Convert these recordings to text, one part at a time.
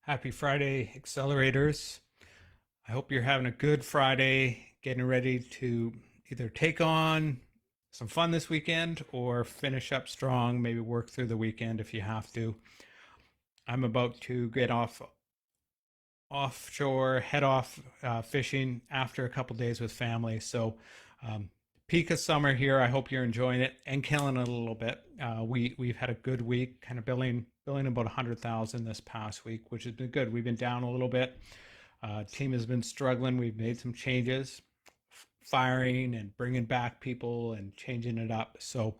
Happy Friday, accelerators. I hope you're having a good Friday, getting ready to either take on some fun this weekend or finish up strong, maybe work through the weekend if you have to. I'm about to get offshore, head off fishing after a couple days with family. So, um, peak of summer here. I hope you're enjoying it and killing it a little bit. We've had a good week, kind of billing about 100,000 this past week, which has been good. We've been down a little bit. Team has been struggling. We've made some changes, firing and bringing back people and changing it up. So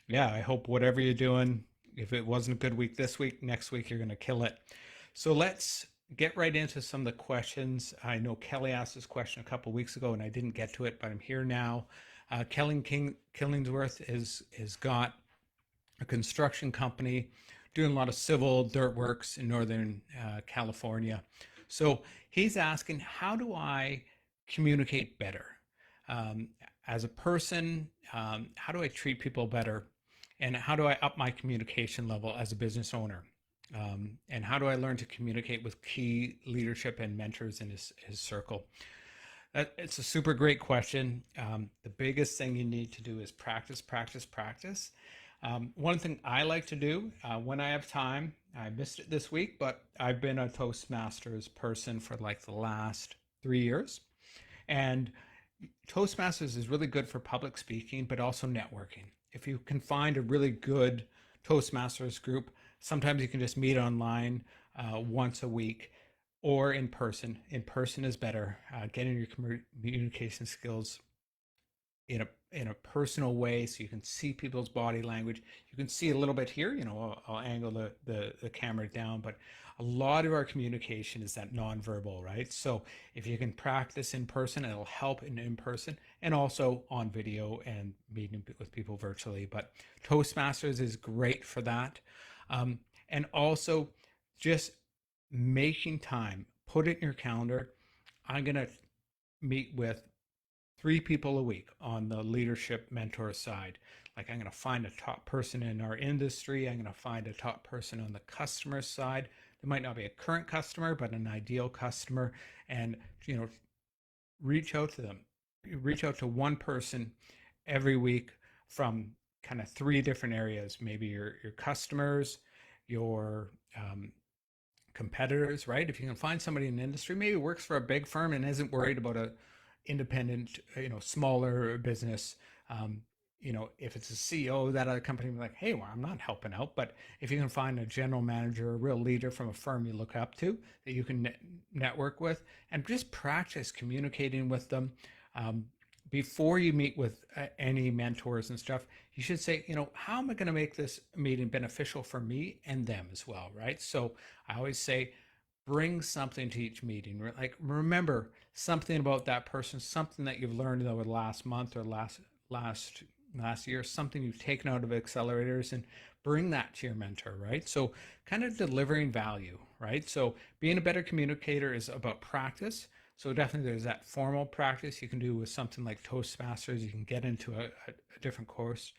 yeah, I hope whatever you're doing, if it wasn't a good week this week, next week you're going to kill it. So let's get right into some of the questions. I know Kelly asked this question a couple of weeks ago and I didn't get to it, but I'm here now. Killingsworth has got a construction company doing a lot of civil dirt works in Northern California. So he's asking, how do I communicate better? As a person, how do I treat people better? And how do I up my communication level as a business owner? And how do I learn to communicate with key leadership and mentors in his circle? It's a super great question. The biggest thing you need to do is practice, practice, practice. One thing I like to do when I have time, I missed it this week, but I've been a Toastmasters person for like the last 3 years. And Toastmasters is really good for public speaking, but also networking. If you can find a really good Toastmasters group, sometimes you can just meet online once a week or in person. In person is better. Getting your communication skills in a personal way, so you can see people's body language. You can see a little bit here. I'll angle the camera down, but a lot of our communication is that nonverbal, right? So if you can practice in person, it'll help in person and also on video and meeting with people virtually. But Toastmasters is great for that. And also just making time, put it in your calendar. I'm going to meet with 3 people a week on the leadership mentor side. Like, I'm going to find a top person in our industry. I'm going to find a top person on the customer side. There might not be a current customer, but an ideal customer. And, reach out to them. Reach out to one person every week from kind of 3 different areas. Maybe your customers, your competitors, right? If you can find somebody in the industry, maybe works for a big firm and isn't worried about a independent, smaller business. If it's a CEO of that other company, like, hey, well, I'm not helping out. But if you can find a general manager, a real leader from a firm you look up to that you can network with, and just practice communicating with them. Before you meet with any mentors and stuff, you should say, how am I going to make this meeting beneficial for me and them as well, right? So I always say, bring something to each meeting. Like, remember something about that person, something that you've learned over the last month or last year, something you've taken out of accelerators, and bring that to your mentor, right? So kind of delivering value, right? So being a better communicator is about practice. So definitely there's that formal practice you can do with something like Toastmasters. You can get into a different course,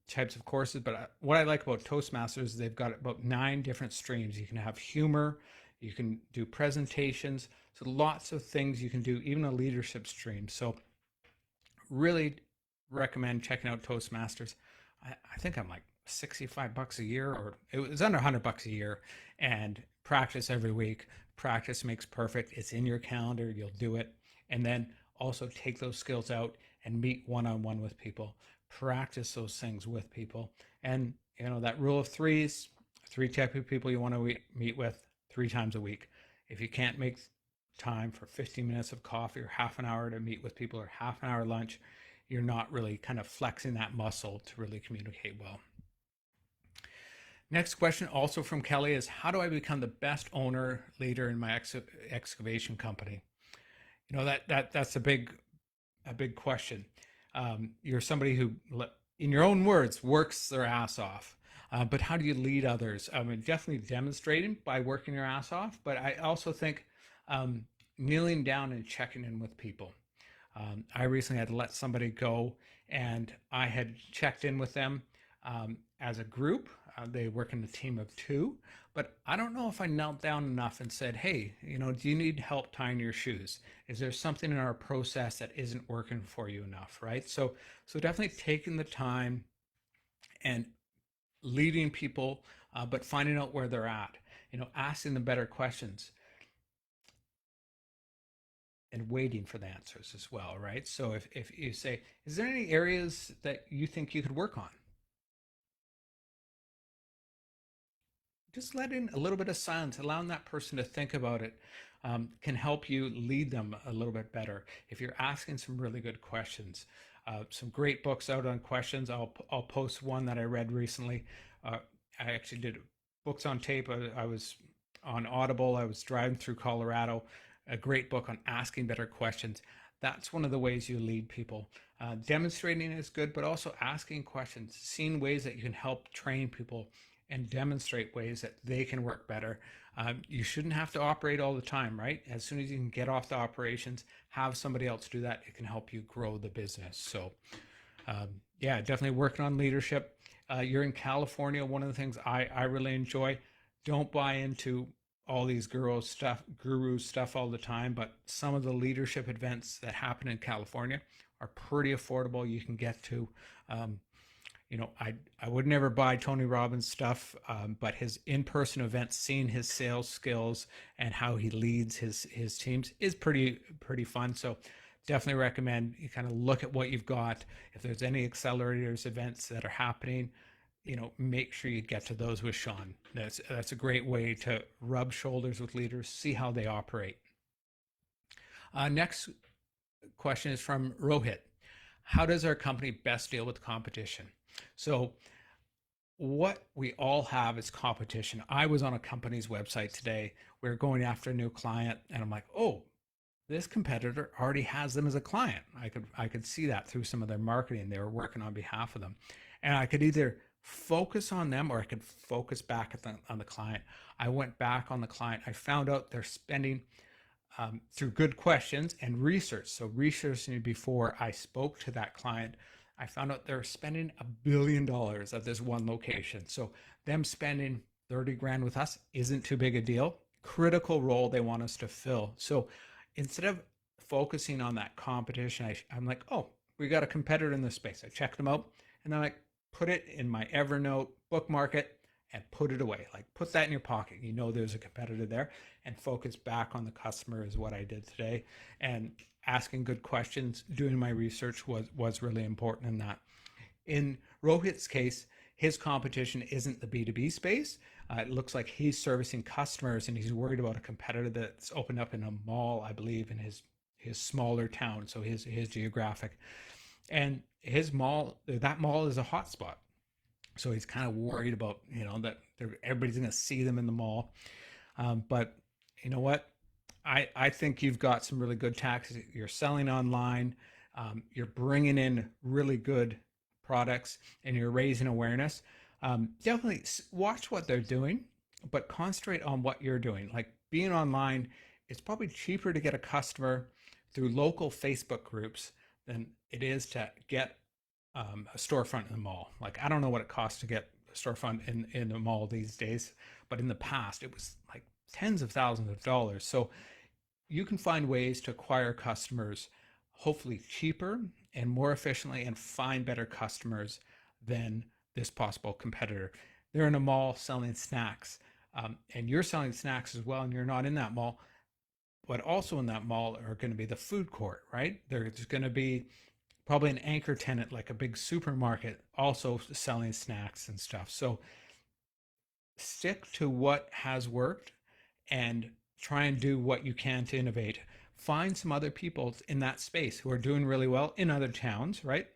types of courses. But what I like about Toastmasters is they've got about 9 different streams. You can have humor, you can do presentations, so lots of things you can do, even a leadership stream. So really recommend checking out Toastmasters. I think I'm like $65 a year, or it was under $100 a year, and practice every week. Practice makes perfect. It's in your calendar. You'll do it. And then also take those skills out and meet one-on-one with people. Practice those things with people. And, that rule of threes, 3 type of people you want to meet with 3 times a week. If you can't make time for 15 minutes of coffee or half an hour to meet with people or half an hour lunch, you're not really kind of flexing that muscle to really communicate well. Next question, also from Kelly, is how do I become the best owner leader in my excavation company? That's a big question. You're somebody who, in your own words, works their ass off. But how do you lead others? I mean, definitely demonstrating by working your ass off. But I also think kneeling down and checking in with people. I recently had to let somebody go, and I had checked in with them as a group They work in a team of two, but I don't know if I knelt down enough and said, hey, do you need help tying your shoes? Is there something in our process that isn't working for you enough, right? So definitely taking the time and leading people, but finding out where they're at, asking them better questions and waiting for the answers as well, right? So if you say, is there any areas that you think you could work on? Just letting a little bit of silence, allowing that person to think about it, can help you lead them a little bit better. If you're asking some really good questions, some great books out on questions. I'll post one that I read recently. I actually did books on tape. I was on Audible. I was driving through Colorado. A great book on asking better questions. That's one of the ways you lead people. Demonstrating is good, but also asking questions, seeing ways that you can help train people and demonstrate ways that they can work better. You shouldn't have to operate all the time, right? As soon as you can get off the operations, have somebody else do that. It can help you grow the business. So, yeah, definitely working on leadership. You're in California. One of the things I really enjoy, don't buy into all these guru stuff all the time, but some of the leadership events that happen in California are pretty affordable. You can get to. I would never buy Tony Robbins stuff, but his in-person events, seeing his sales skills and how he leads his teams is pretty fun. So definitely recommend you kind of look at what you've got. If there's any accelerators events that are happening, make sure you get to those with Sean. That's a great way to rub shoulders with leaders, see how they operate. Next question is from Rohit. How does our company best deal with competition? So what we all have is competition. I was on a company's website today. We were going after a new client, and I'm like, oh, this competitor already has them as a client. I could see that through some of their marketing. They were working on behalf of them, and I could either focus on them or I could focus back on the client. I went back on the client. I found out they're spending through good questions and research. So researching before I spoke to that client, I found out they're spending $1 billion at this one location. So them spending 30 grand with us isn't too big a deal. Critical role they want us to fill. So instead of focusing on that competition, I'm like, oh, we got a competitor in this space. I checked them out, and then I put it in my Evernote, bookmark it, and put it away. Like, put that in your pocket. There's a competitor there, and focus back on the customer is what I did today. And asking good questions, doing my research was really important in that. In Rohit's case, his competition isn't the B2B space. It looks like he's servicing customers, and he's worried about a competitor that's opened up in a mall, I believe, in his smaller town, so his geographic. And his mall, that mall is a hotspot. So he's kind of worried about, that everybody's going to see them in the mall. But you know what? I think you've got some really good tactics. You're selling online. You're bringing in really good products, and you're raising awareness. Definitely watch what they're doing, but concentrate on what you're doing. Like, being online, it's probably cheaper to get a customer through local Facebook groups than it is to get a storefront in the mall. Like, I don't know what it costs to get a storefront in the mall these days, but in the past it was like tens of thousands of dollars. So you can find ways to acquire customers, hopefully cheaper and more efficiently, and find better customers than this possible competitor. They're in a mall selling snacks, and you're selling snacks as well, and you're not in that mall. But also in that mall are going to be the food court, right? There's going to be probably an anchor tenant, like a big supermarket, also selling snacks and stuff. So stick to what has worked and try and do what you can to innovate. Find some other people in that space who are doing really well in other towns, right?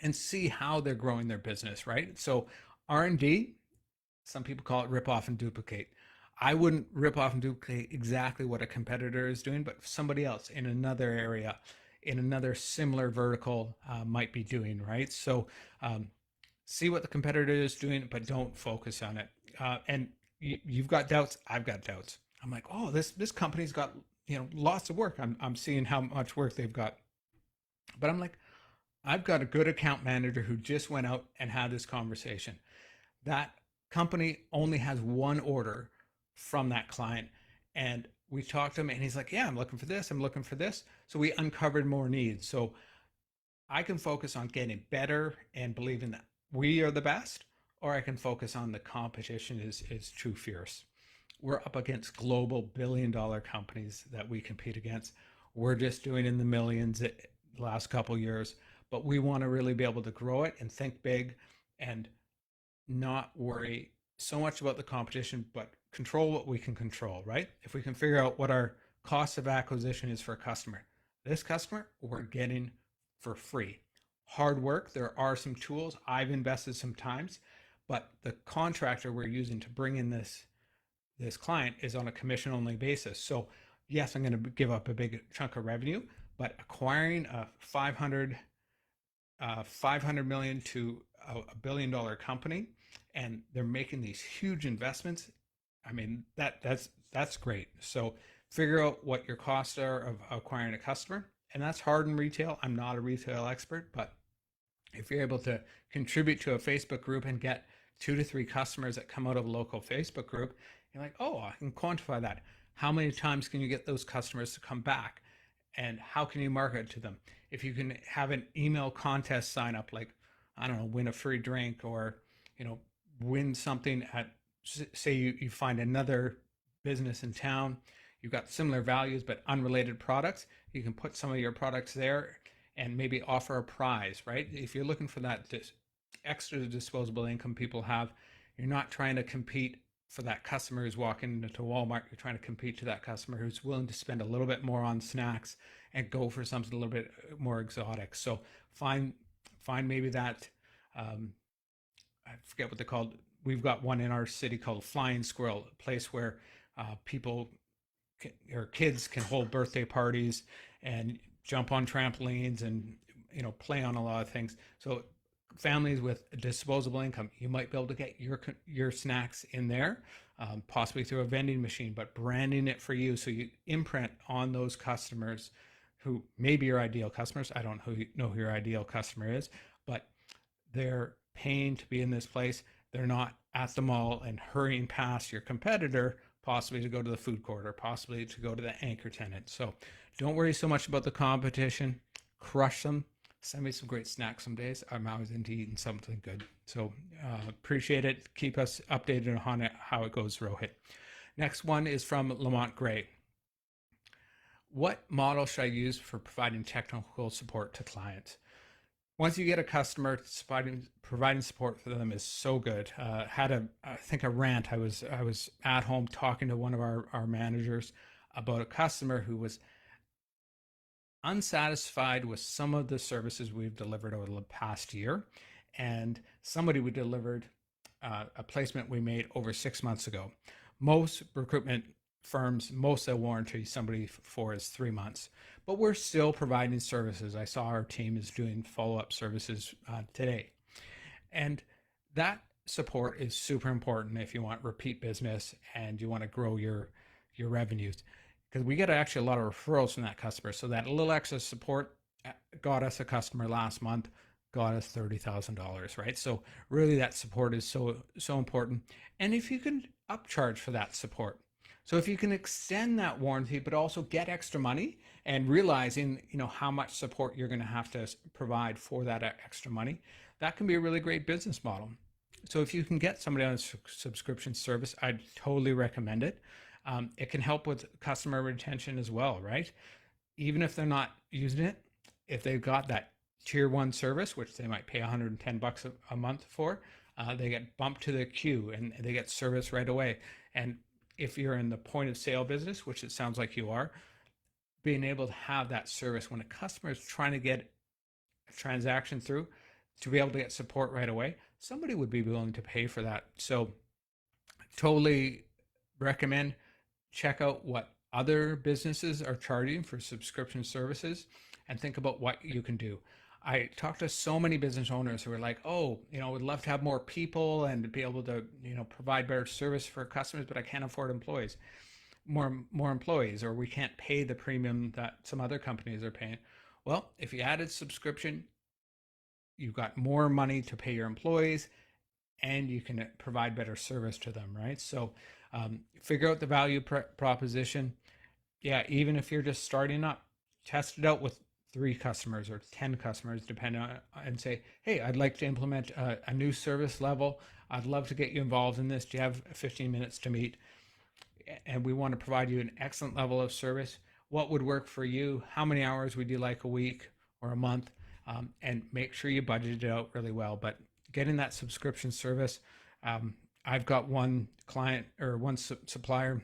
And see how they're growing their business, right? So R&D, some people call it rip off and duplicate. I wouldn't rip off and duplicate exactly what a competitor is doing, but somebody else in another area, in another similar vertical, might be doing, right? So see what the competitor is doing, but don't focus on it. And you've got doubts. I've got doubts. I'm like, oh, this company's got lots of work. I'm seeing how much work they've got, but I'm like, I've got a good account manager who just went out and had this conversation. That company only has one order from that client. And we talked to him and he's like, yeah, I'm looking for this. I'm looking for this. So we uncovered more needs. So I can focus on getting better and believing that we are the best, or I can focus on the competition is too fierce. We're up against global billion-dollar companies that we compete against. We're just doing in the millions the last couple of years, but we want to really be able to grow it and think big and not worry so much about the competition, but control what we can control, right? If we can figure out what our cost of acquisition is for a customer, this customer we're getting for free. Hard work, there are some tools. I've invested some times, but the contractor we're using to bring in this client is on a commission only basis. So yes, I'm going to give up a big chunk of revenue, but acquiring a 500 million to $1 billion company, and they're making these huge investments. I mean, that's great. So figure out what your costs are of acquiring a customer, and that's hard in retail. I'm not a retail expert, but if you're able to contribute to a Facebook group and get 2 to 3 customers that come out of a local Facebook group, you're like, oh, I can quantify that. How many times can you get those customers to come back? And how can you market to them? If you can have an email contest sign up, like, I don't know, win a free drink, or, win something at, say you find another business in town, you've got similar values but unrelated products, you can put some of your products there and maybe offer a prize, right? If you're looking for that extra disposable income people have, you're not trying to compete for that customer who's walking into Walmart. You're trying to compete to that customer who's willing to spend a little bit more on snacks and go for something a little bit more exotic. So find maybe that, I forget what they're called. We've got one in our city called Flying Squirrel, a place where people or kids can hold birthday parties and jump on trampolines and play on a lot of things. So families with disposable income, you might be able to get your snacks in there, possibly through a vending machine, but branding it for you, so you imprint on those customers who may be your ideal customers. I don't know who your ideal customer is, but they're paying to be in this place. They're not at the mall and hurrying past your competitor, possibly to go to the food court or possibly to go to the anchor tenant. So don't worry so much about the competition. Crush them. Send me some great snacks some days. I'm always into eating something good. So appreciate it. Keep us updated on it, how it goes, Rohit. Next one is from Lamont Gray. What model should I use for providing technical support to clients? Once you get a customer, providing support for them is so good. Had I think a rant. I was at home talking to one of our managers about a customer who was unsatisfied with some of the services we've delivered over the past year, and somebody we delivered a placement we made over 6 months ago. Most recruitment firms, most of the warranty somebody for is 3 months, but we're still providing services. I saw our team is doing follow-up services today, and that support is super important if you want repeat business and you want to grow your revenues, because we get actually a lot of referrals from that customer. So that little extra support got us a customer last month, got us $30,000, right? So really that support is so important. And if you can upcharge for that support, so if you can extend that warranty, but also get extra money, and realizing, how much support you're going to have to provide for that extra money, that can be a really great business model. So if you can get somebody on a subscription service, I'd totally recommend it. It can help with customer retention as well, right? Even if they're not using it, if they've got that tier 1 service, which they might pay $110 a month for, they get bumped to the queue and they get service right away. And if you're in the point of sale business, which it sounds like you are, being able to have that service when a customer is trying to get a transaction through, to be able to get support right away, somebody would be willing to pay for that. So totally recommend check out what other businesses are charging for subscription services and think about what you can do. I talked to so many business owners who are like, oh, would love to have more people and be able to, provide better service for customers, but I can't afford more employees, or we can't pay the premium that some other companies are paying. Well, if you added subscription, you've got more money to pay your employees, and you can provide better service to them, right? So figure out the value proposition. Yeah, even if you're just starting up, test it out with 3 customers or 10 customers, depending on, and say, hey, I'd like to implement a new service level. I'd love to get you involved in this. Do you have 15 minutes to meet? And we want to provide you an excellent level of service. What would work for you? How many hours would you like a week or a month? And make sure you budget it out really well. But getting that subscription service, I've got one client or one supplier.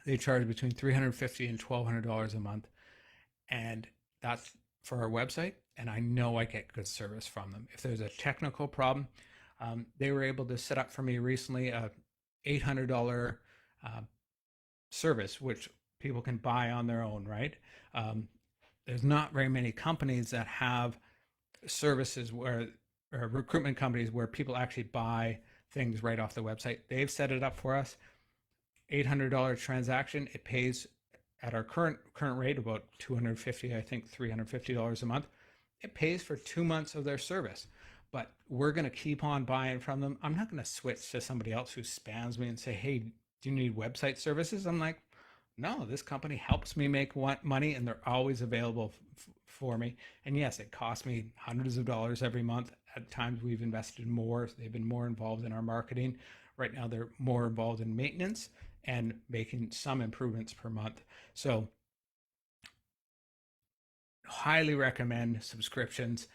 They charge between $350 and $1,200 a month, and that's for our website. And I know I get good service from them. If there's a technical problem, they were able to set up for me recently a $800 service, which people can buy on their own, right? There's not very many companies that have services where, or recruitment companies where people actually buy things right off the website. They've set it up for us. $800 transaction. It pays at our current rate about $250, I think $350 a month. It pays for 2 months of their service, but we're going to keep on buying from them. I'm not going to switch to somebody else who spams me and say, hey, do you need website services? I'm like, no, this company helps me make money, and they're always available for me. And yes, it costs me hundreds of dollars every month. At times we've invested more. They've been more involved in our marketing. Right now they're more involved in maintenance and making some improvements per month. So highly recommend subscriptions.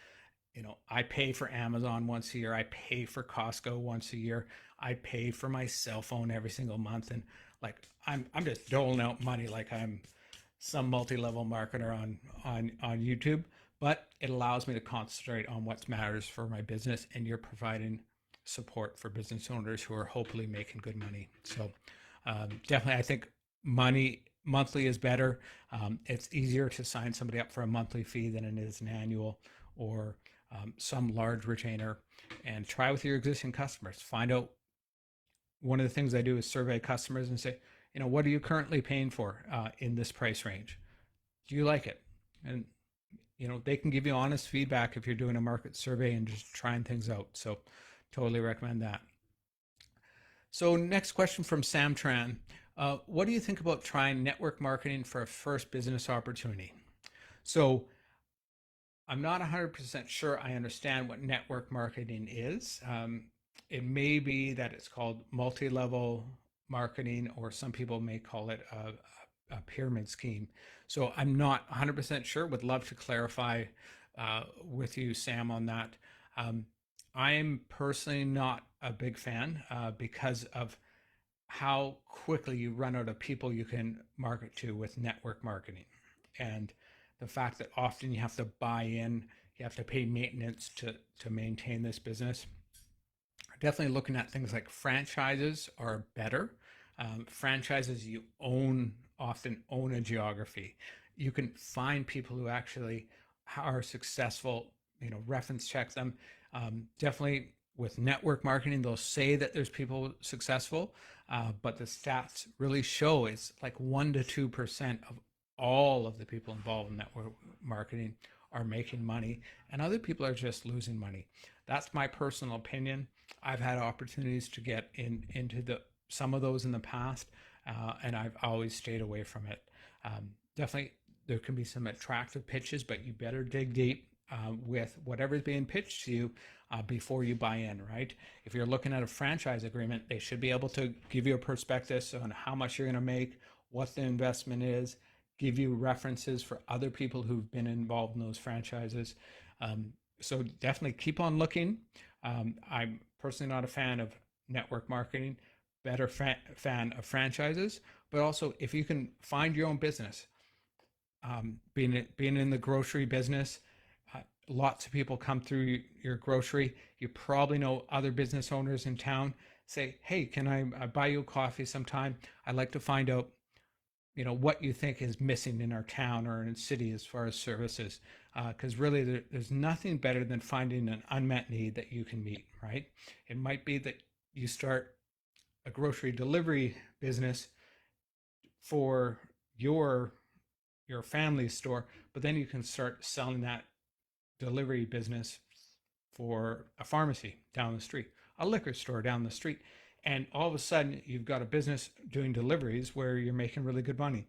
I pay for Amazon once a year. I pay for Costco once a year. I pay for my cell phone every single month. And like, I'm just doling out money like I'm some multi-level marketer on YouTube, but it allows me to concentrate on what matters for my business. And you're providing support for business owners who are hopefully making good money. So definitely, I think monthly is better. It's easier to sign somebody up for a monthly fee than it is an annual or some large retainer. And try with your existing customers. Find out. One of the things I do is survey customers and say, what are you currently paying for in this price range? Do you like it? And they can give you honest feedback if you're doing a market survey and just trying things out. So totally recommend that. So next question from Sam Tran. What do you think about trying network marketing for a first business opportunity? So I'm not 100% sure I understand what network marketing is. It may be that it's called multi-level marketing, or some people may call it a pyramid scheme. So I'm not 100% sure. Would love to clarify with you, Sam, on that. I'm personally not a big fan because of how quickly you run out of people you can market to with network marketing, and the fact that often you have to buy in, you have to pay maintenance to maintain this business. Definitely looking at things like franchises are better. Franchises you often own a geography. You can find people who actually are successful, reference check them. Definitely with network marketing, they'll say that there's people successful, but the stats really show it's like 1 to 2% of all of the people involved in network marketing are making money, and other people are just losing money. That's my personal opinion. I've had opportunities to get into some of those in the past, and I've always stayed away from it. Definitely, there can be some attractive pitches, but you better dig deep with whatever's being pitched to you before you buy in, right? If you're looking at a franchise agreement, they should be able to give you a prospectus on how much you're going to make, what the investment is, give you references for other people who've been involved in those franchises. So definitely keep on looking. I'm personally not a fan of network marketing, better fan of franchises, but also if you can find your own business, being in the grocery business, lots of people come through your grocery. You probably know other business owners in town. Say, hey, can I buy you a coffee sometime? I'd like to find out what you think is missing in our town or in city as far as services, because really there's nothing better than finding an unmet need that you can meet, right? It might be that you start a grocery delivery business for your family store, but then you can start selling that delivery business for a pharmacy down the street. a liquor store down the street. And all of a sudden, you've got a business doing deliveries where you're making really good money.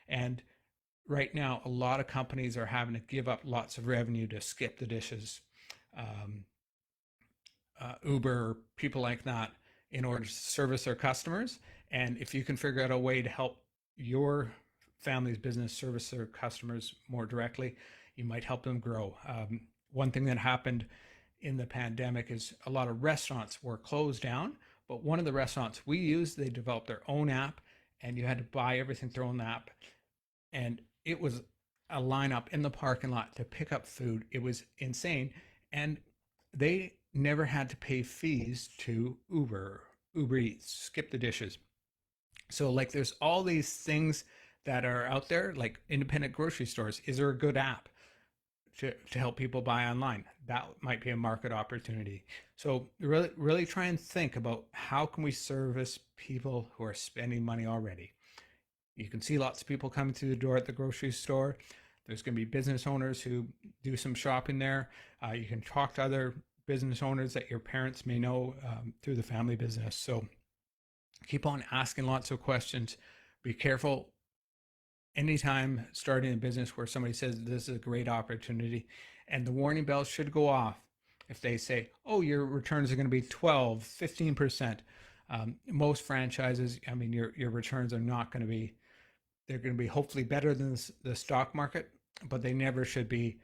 And right now, a lot of companies are having to give up lots of revenue to skip the dishes. Um, Uber, people like that, in order to service their customers. And if you can figure out a way to help your family's business service their customers more directly, you might help them grow. One thing that happened in the pandemic is a lot of restaurants were closed down, but one of the restaurants we used, they developed their own app, and you had to buy everything through an app. And it was a lineup in the parking lot to pick up food. It was insane. And they never had to pay fees to Uber Eats, skip the dishes. So like there's all these things that are out there, like independent grocery stores. Is there a good app to help people buy online? That might be a market opportunity. So really try and think about how can we service people who are spending money already. You can see lots of people coming through the door at the grocery store. There's going to be business owners who do some shopping there. You can talk to other business owners that your parents may know through the family business. So keep on asking lots of questions. Be careful anytime starting a business where somebody says this is a great opportunity, and the warning bells should go off if they say, oh, your returns are going to be 12, 15%. Most franchises, I mean, your returns are not going to be, they're going to be hopefully better than the stock market, but they never should be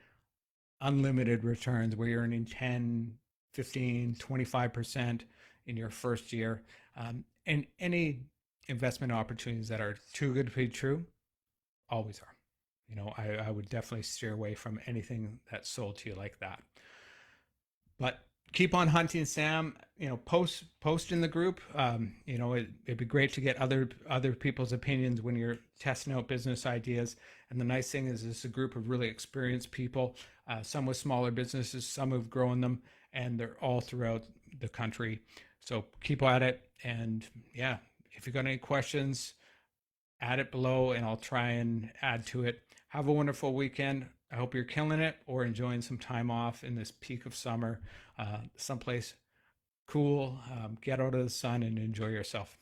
unlimited returns where you're earning 10, 15, 25% in your first year. And any investment opportunities that are too good to be true always are. You know, I would definitely steer away from anything that's sold to you like that. But keep on hunting, Sam. You know, post in the group. You know, it'd be great to get other people's opinions when you're testing out business ideas. And the nice thing is, it's a group of really experienced people. Some with smaller businesses, some who've grown them, and they're all throughout the country. So keep at it. And yeah, if you've got any questions, add it below, and I'll try and add to it. Have a wonderful weekend. I hope you're killing it or enjoying some time off in this peak of summer, someplace cool. Get out of the sun and enjoy yourself.